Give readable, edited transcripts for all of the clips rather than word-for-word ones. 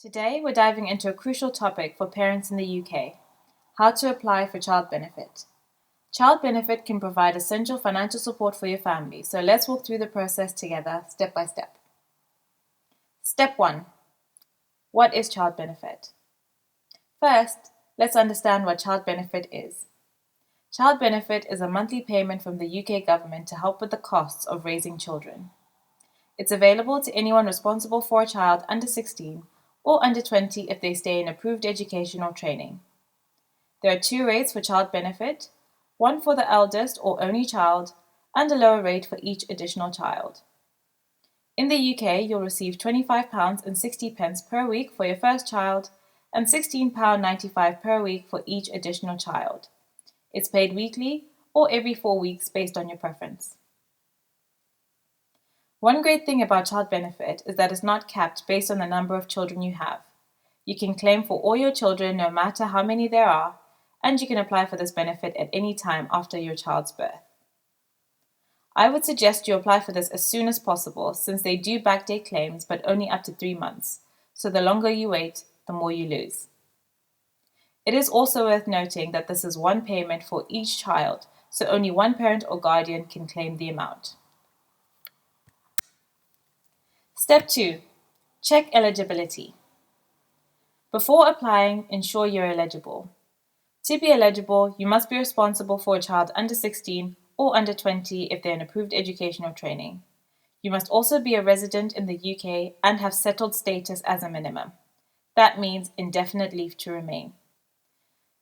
Today, we're diving into a crucial topic for parents in the UK: how to apply for child benefit. Child benefit can provide essential financial support for your family, so let's walk through the process together, step by step. Step 1. What is child benefit? First, let's understand what child benefit is. Child benefit is a monthly payment from the UK government to help with the costs of raising children. It's available to anyone responsible for a child under 16 or under 20 if they stay in approved education or training. There are two rates for child benefit, one for the eldest or only child, and a lower rate for each additional child. In the UK, you'll receive £25.60 per week for your first child and £16.95 per week for each additional child. It's paid weekly or every 4 weeks based on your preference. One great thing about child benefit is that it's not capped based on the number of children you have. You can claim for all your children no matter how many there are, and you can apply for this benefit at any time after your child's birth. I would suggest you apply for this as soon as possible, since they do backdate claims but only up to 3 months, so the longer you wait, the more you lose. It is also worth noting that this is one payment for each child, so only one parent or guardian can claim the amount. Step 2. Check eligibility. Before applying, ensure you're eligible. To be eligible, you must be responsible for a child under 16 or under 20 if they're in approved education or training. You must also be a resident in the UK and have settled status as a minimum. That means indefinite leave to remain.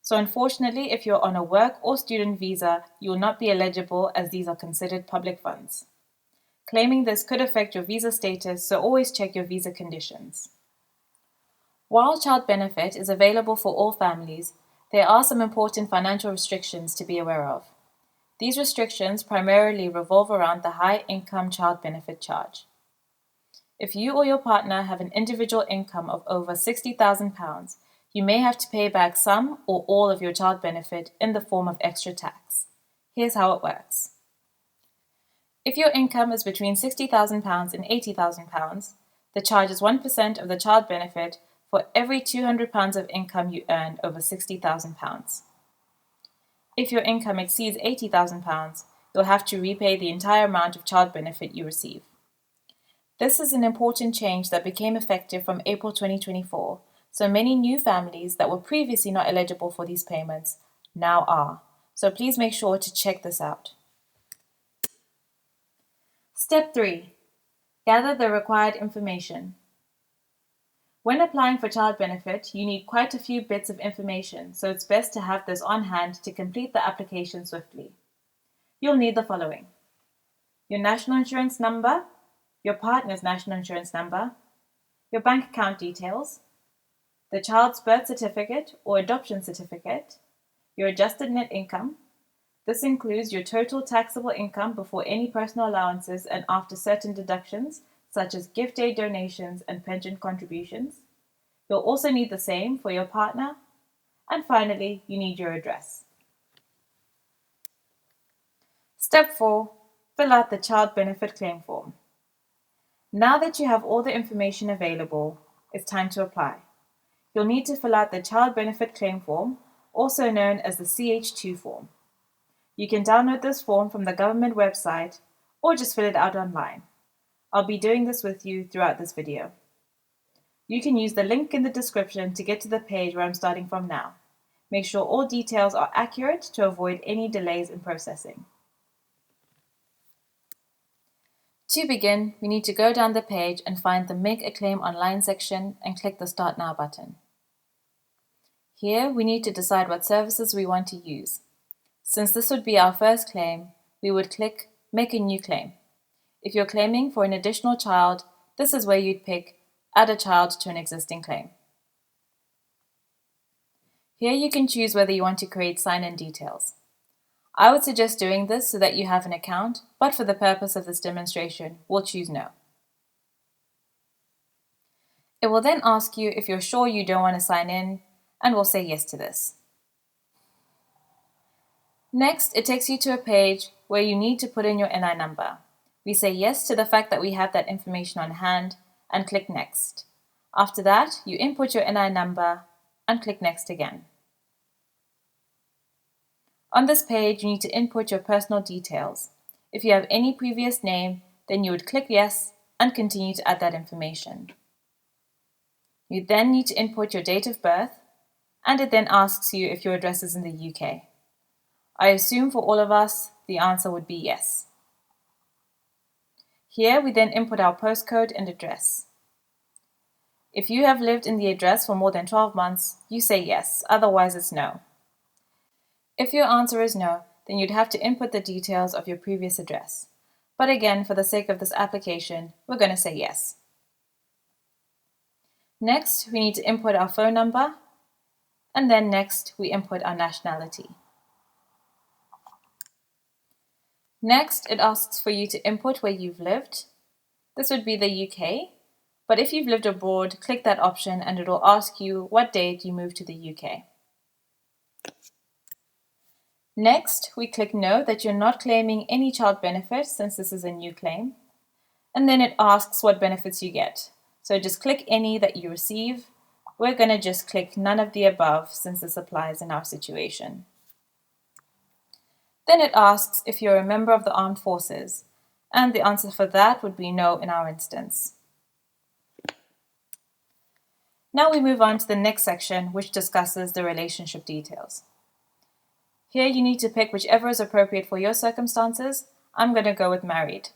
So unfortunately, if you're on a work or student visa, you will not be eligible as these are considered public funds. Claiming this could affect your visa status, so always check your visa conditions. While child benefit is available for all families, there are some important financial restrictions to be aware of. These restrictions primarily revolve around the high income child benefit charge. If you or your partner have an individual income of over £60,000, you may have to pay back some or all of your child benefit in the form of extra tax. Here's how it works. If your income is between £60,000 and £80,000, the charge is 1% of the child benefit for every £200 of income you earn over £60,000. If your income exceeds £80,000, you'll have to repay the entire amount of child benefit you receive. This is an important change that became effective from April 2024, so many new families that were previously not eligible for these payments now are. So please make sure to check this out. Step 3. Gather the required information. When applying for child benefit, you need quite a few bits of information, so it's best to have this on hand to complete the application swiftly. You'll need the following: your national insurance number, your partner's national insurance number, your bank account details, the child's birth certificate or adoption certificate, your adjusted net income. This includes your total taxable income before any personal allowances and after certain deductions, such as gift aid donations and pension contributions. You'll also need the same for your partner. And finally, you need your address. Step 4. Fill out the child benefit claim form. Now that you have all the information available, it's time to apply. You'll need to fill out the child benefit claim form, also known as the CH2 form. You can download this form from the government website or just fill it out online. I'll be doing this with you throughout this video. You can use the link in the description to get to the page where I'm starting from now. Make sure all details are accurate to avoid any delays in processing. To begin, we need to go down the page and find the Make a Claim Online section and click the Start Now button. Here, we need to decide what services we want to use. Since this would be our first claim, we would click Make a New Claim. If you're claiming for an additional child, this is where you'd pick Add a Child to an Existing Claim. Here you can choose whether you want to create sign-in details. I would suggest doing this so that you have an account, but for the purpose of this demonstration, we'll choose No. It will then ask you if you're sure you don't want to sign in, and we'll say yes to this. Next, it takes you to a page where you need to put in your NI number. We say yes to the fact that we have that information on hand and click Next. After that, you input your NI number and click Next again. On this page, you need to input your personal details. If you have any previous name, then you would click Yes and continue to add that information. You then need to input your date of birth, and it then asks you if your address is in the UK. I assume for all of us, the answer would be yes. Here we then input our postcode and address. If you have lived in the address for more than 12 months, you say yes, otherwise it's no. If your answer is no, then you'd have to input the details of your previous address. But again, for the sake of this application, we're going to say yes. Next, we need to input our phone number, and then next, we input our nationality. Next, it asks for you to input where you've lived. This would be the UK, but if you've lived abroad, click that option and it will ask you what date you moved to the UK. Next, we click No that you're not claiming any child benefits since this is a new claim. And then it asks what benefits you get. So just click any that you receive. We're going to just click none of the above since this applies in our situation. Then it asks if you're a member of the armed forces, and the answer for that would be no in our instance. Now we move on to the next section, which discusses the relationship details. Here you need to pick whichever is appropriate for your circumstances. I'm going to go with married.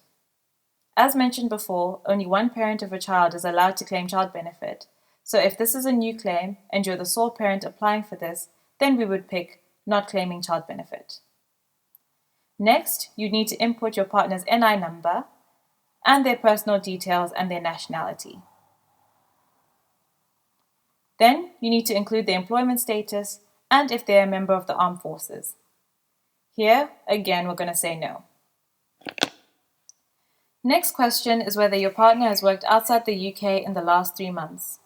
As mentioned before, only one parent of a child is allowed to claim child benefit. So if this is a new claim and you're the sole parent applying for this, then we would pick not claiming child benefit. Next, you need to input your partner's NI number and their personal details and their nationality. Then you need to include their employment status and if they're a member of the armed forces. Here, again, we're going to say no. Next question is whether your partner has worked outside the UK in the last 3 months.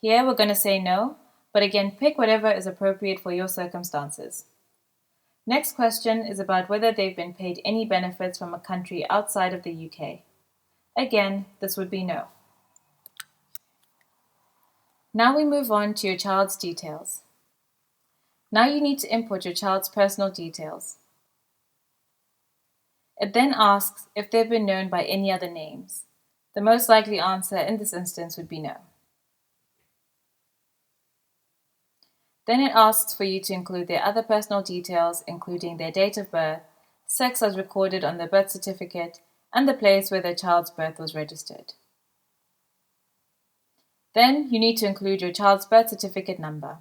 Here, we're going to say no, but again, pick whatever is appropriate for your circumstances. Next question is about whether they've been paid any benefits from a country outside of the UK. Again, this would be no. Now we move on to your child's details. Now you need to input your child's personal details. It then asks if they've been known by any other names. The most likely answer in this instance would be no. Then it asks for you to include their other personal details, including their date of birth, sex as recorded on their birth certificate, and the place where their child's birth was registered. Then you need to include your child's birth certificate number.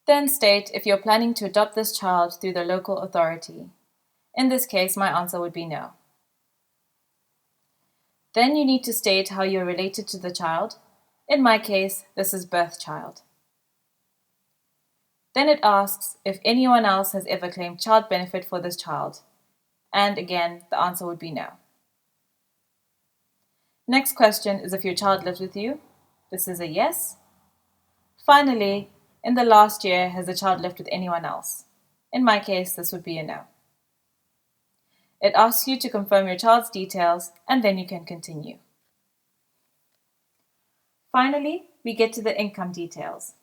Then state if you're planning to adopt this child through the local authority. In this case, my answer would be no. Then you need to state how you're related to the child. In my case, this is birth child. Then it asks if anyone else has ever claimed child benefit for this child. And again, the answer would be no. Next question is if your child lives with you. This is a yes. Finally, in the last year, has the child lived with anyone else? In my case, this would be a no. It asks you to confirm your child's details, and then you can continue. Finally, we get to the income details.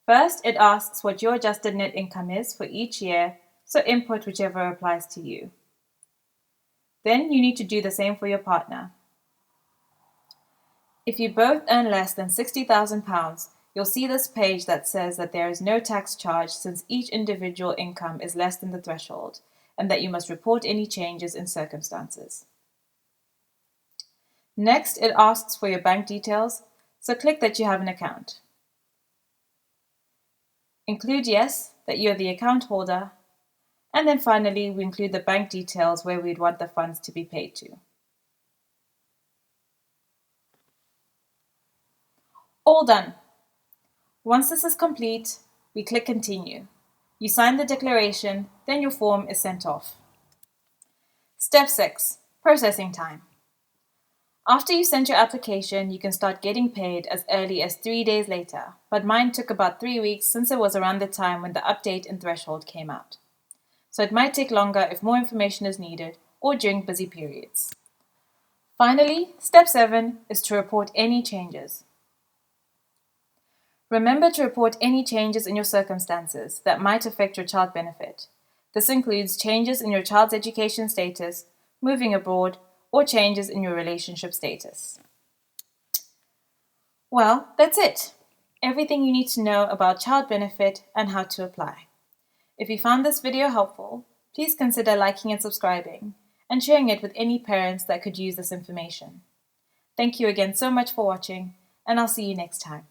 First, it asks what your adjusted net income is for each year, so input whichever applies to you. Then you need to do the same for your partner. If you both earn less than £60,000, you'll see this page that says that there is no tax charge since each individual income is less than the threshold, and that you must report any changes in circumstances. Next, it asks for your bank details, so click that you have an account. Include yes, that you're the account holder, and then finally we include the bank details where we'd want the funds to be paid to. All done. Once this is complete, we click continue. You sign the declaration, then your form is sent off. Step 6. Processing time. After you send your application, you can start getting paid as early as 3 days later, but mine took about 3 weeks since it was around the time when the update in threshold came out. So it might take longer if more information is needed or during busy periods. Finally, step 7 is to report any changes. Remember to report any changes in your circumstances that might affect your child benefit. This includes changes in your child's education status, moving abroad, or changes in your relationship status. Well, that's it. Everything you need to know about child benefit and how to apply. If you found this video helpful, please consider liking and subscribing, and sharing it with any parents that could use this information. Thank you again so much for watching, and I'll see you next time.